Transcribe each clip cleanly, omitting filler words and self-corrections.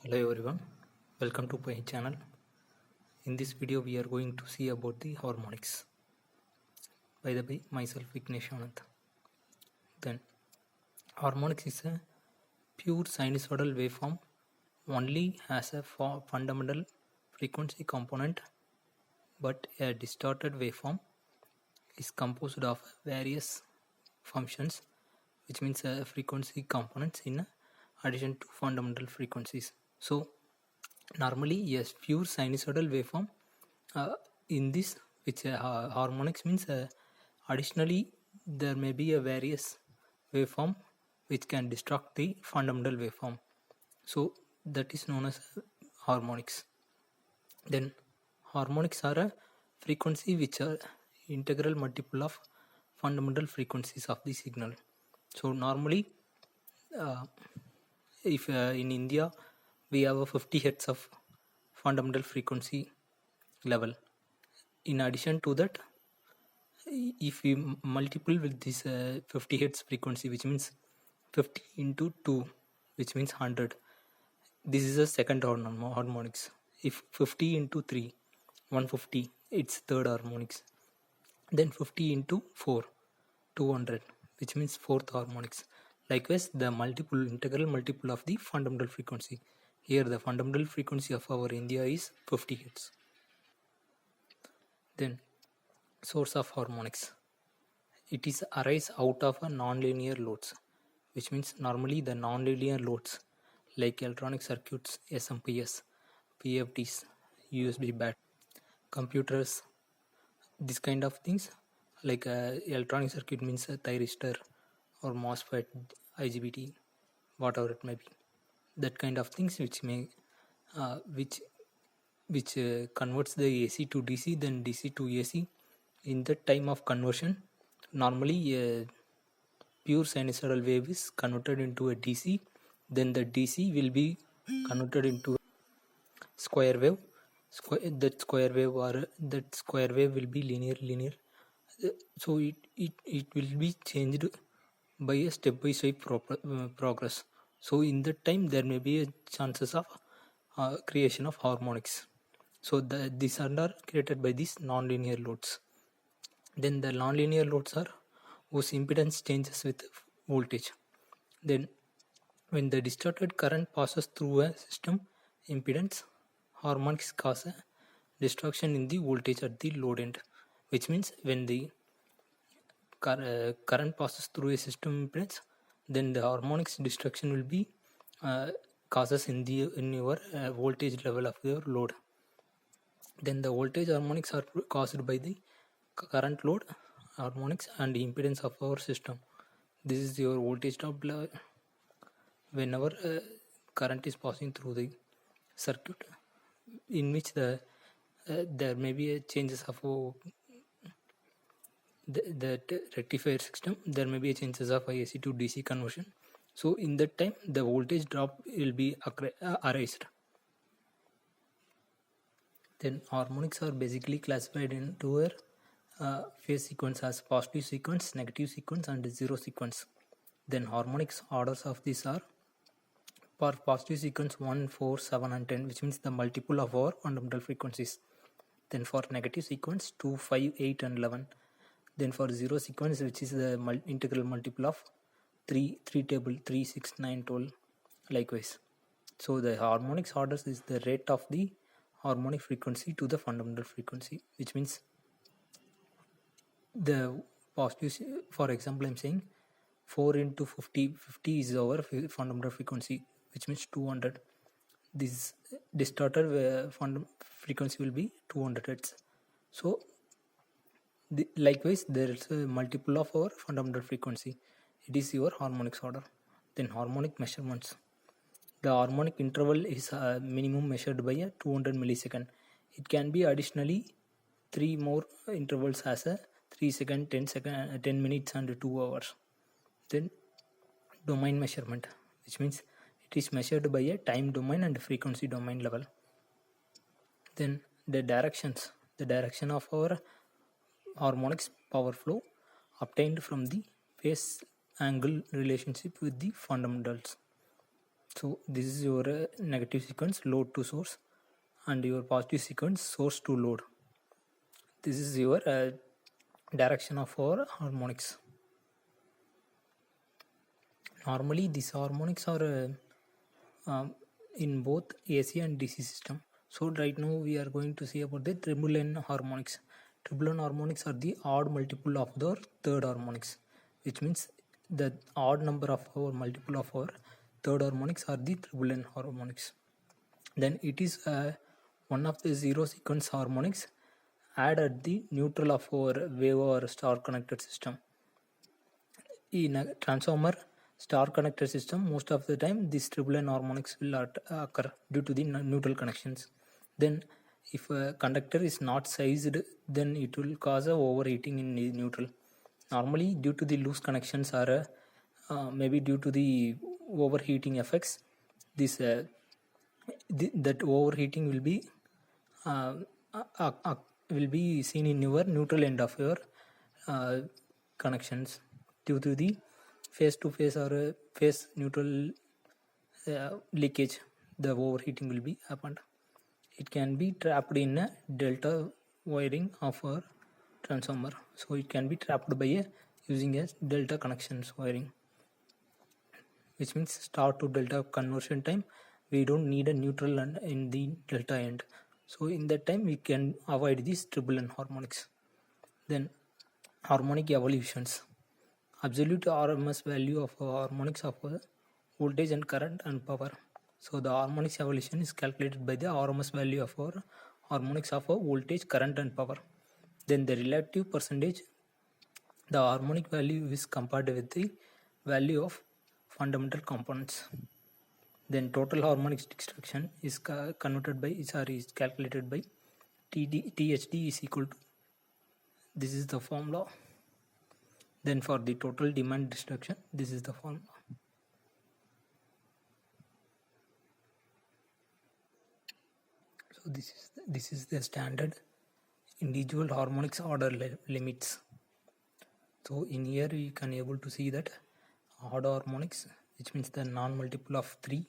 Hello everyone, welcome to my channel. In this video we are going to see about the harmonics. By the way, myself Vignesh Anand. Then harmonics is a pure sinusoidal waveform, only has a fundamental frequency component, but a distorted waveform is composed of various functions, which means frequency components in addition to fundamental frequencies. So normally, yes, pure sinusoidal waveform. In this, which harmonics means additionally there may be a various waveform which can distort the fundamental waveform. So that is known as harmonics. Then harmonics are a frequency which are integral multiple of fundamental frequencies of the signal. So normally, uh, if in India we have a 50 hertz of fundamental frequency level. In addition to that, if we multiple with this 50 hertz frequency, which means 50 into 2, which means 100, this is a second harmonics. If 50 into 3, 150, it's third harmonics. Then 50 into 4, 200, which means fourth harmonics. Likewise, the integral multiple of the fundamental frequency. Here the fundamental frequency of our India is 50 hertz. Then source of harmonics. It is arise out of a nonlinear loads, which means normally the nonlinear loads like electronic circuits, SMPS, PFDs, USB bat, computers, this kind of things like electronic circuit means a thyristor or MOSFET, IGBT, whatever it may be. That kind of things which may which converts the AC to DC, then DC to AC. In the time of conversion, normally a pure sinusoidal wave is converted into a DC, then the DC will be converted into square wave. That square wave will be linear. So it will be changed by a step-by-step progress. So in that time there may be a chances of creation of harmonics. So these are created by these nonlinear loads. Then the nonlinear loads are whose impedance changes with voltage. Then when the distorted current passes through a system impedance, harmonics cause a distortion in the voltage at the load end, which means when the current passes through a system impedance, then the harmonics distortion will be causes in your voltage level of your load. Then the voltage harmonics are caused by the current load harmonics and impedance of our system. This is your voltage drop whenever current is passing through the circuit, in which there may be a changes of the rectifier system. There may be a changes of AC to DC conversion. So in that time the voltage drop will be erased. Then harmonics are basically classified into a phase sequence as positive sequence, negative sequence, and zero sequence. Then harmonics orders of these are for positive sequence 1, 4, 7, and 10, which means the multiple of our fundamental frequencies. Then for negative sequence 2, 5, 8, and 11. Then for zero sequence, which is the integral multiple of 3 table 3, 6, 9, 12, likewise. So the harmonics orders is the rate of the harmonic frequency to the fundamental frequency, which means the positive, for example, I'm saying 4 into 50 is our fundamental frequency, which means 200. This distorted frequency will be 200 hertz. So likewise there is a multiple of our fundamental frequency. It is your harmonics order. Then harmonic measurements. The harmonic interval is minimum measured by a 200 millisecond. It can be additionally 3 more intervals as a 3 second, 10 minutes, and 2 hours. Then domain measurement, which means it is measured by a time domain and frequency domain level. Then the directions. The direction of our harmonics power flow obtained from the phase angle relationship with the fundamentals. So this is your negative sequence, load to source, and your positive sequence, source to load. This is your direction of our harmonics. Normally these harmonics are in both AC and DC system. So right now we are going to see about the triple N harmonics. Triple N harmonics are the odd multiple of the third harmonics, which means the odd number of our multiple of our third harmonics are the triple N harmonics. Then it is one of the zero sequence harmonics add at the neutral of our wave or star connected system. In a transformer star connected system, most of the time this triple N harmonics will occur due to the neutral connections. Then if a conductor is not sized, then it will cause a overheating in the neutral. Normally due to the loose connections or maybe due to the overheating effects, this that overheating uh, will be seen in your neutral end of your connections due to the face to face or face neutral leakage. The overheating will be happened. It can be trapped in a delta wiring of our transformer, so it can be trapped by using a delta connections wiring, which means star to delta conversion time. We don't need a neutral in the delta end, so in that time we can avoid these triple N harmonics. Then harmonic evolutions. Absolute RMS value of harmonics of voltage and current and power. So the harmonics evolution is calculated by the RMS value of our harmonics of voltage, current and power. Then the relative percentage, the harmonic value is compared with the value of fundamental components. Then total harmonics extraction is converted by is calculated by THD is equal to, this is the formula. Then for the total demand destruction, this is the formula. So this is the standard individual harmonics order limits. So in here you can able to see that odd harmonics, which means the non-multiple of 3.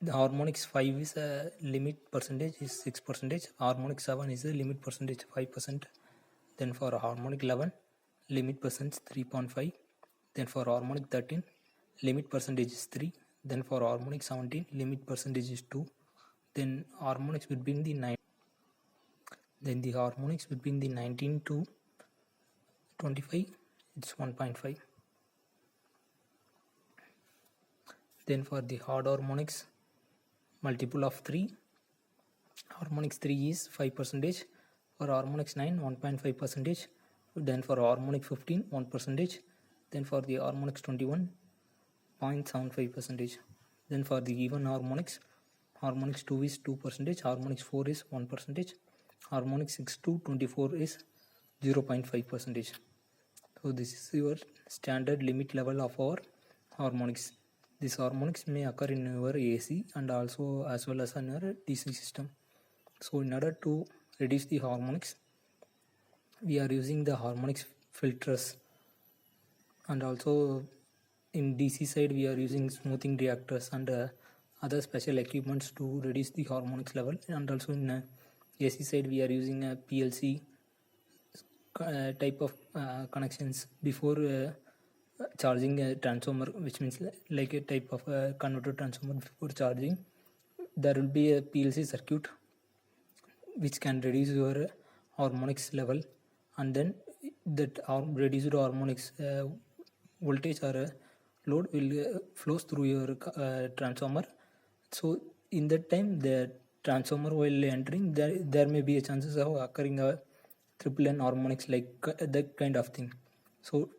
The harmonics 5 is a limit percentage is 6%. Harmonic 7 is a limit percentage 5%. Then for harmonic 11, limit percentage 3.5. Then for harmonic 13, limit percentage is 3. Then for harmonic 17, limit percentage is 2. Then harmonics between the 9. Then the harmonics between the 19 to 25, it's 1.5. Then for the hard harmonics, multiple of 3, harmonics 3 is 5%. For harmonics 9, 1.5%. Then for harmonic 15, 1%. Then for the harmonics 21, 0.75%. Then for the even harmonics, harmonics 2 is 2%, harmonics 4 is 1%, harmonics 6 to 24 is 0.5%. So this is your standard limit level of our harmonics. These harmonics may occur in your AC and also as well as in your DC system. So in order to reduce the harmonics, we are using the harmonics filters, and also in DC side we are using smoothing reactors and other special equipments to reduce the harmonics level. And also in AC side we are using a PLC type of connections before charging a transformer, which means like a type of converter transformer. Before charging, there will be a PLC circuit which can reduce your harmonics level, and then that reduced harmonics voltage or load will flows through your transformer. So in that time the transformer while entering, there may be a chances of occurring a triple N harmonics, like that kind of thing. So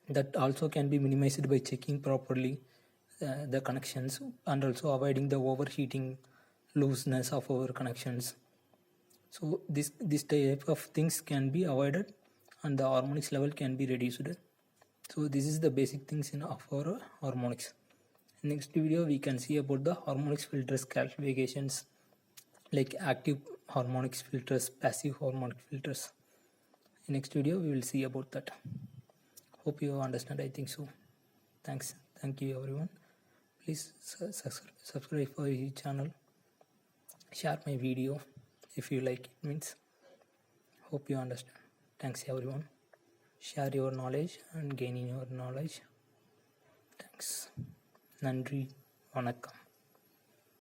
that also can be minimized by checking properly the connections, and also avoiding the overheating, looseness of our connections. So this type of things can be avoided and the harmonics level can be reduced. So this is the basic things in of our harmonics. Next video we can see about the harmonics filters classifications, like active harmonics filters, passive harmonic filters. In next video we will see about that. Hope you understand. I think so. Thank you everyone. Please subscribe for his channel. Share my video if you like it. Means hope you understand. Thanks everyone. Share your knowledge and gain in your knowledge. Thanks. Nandri. Vanakkam.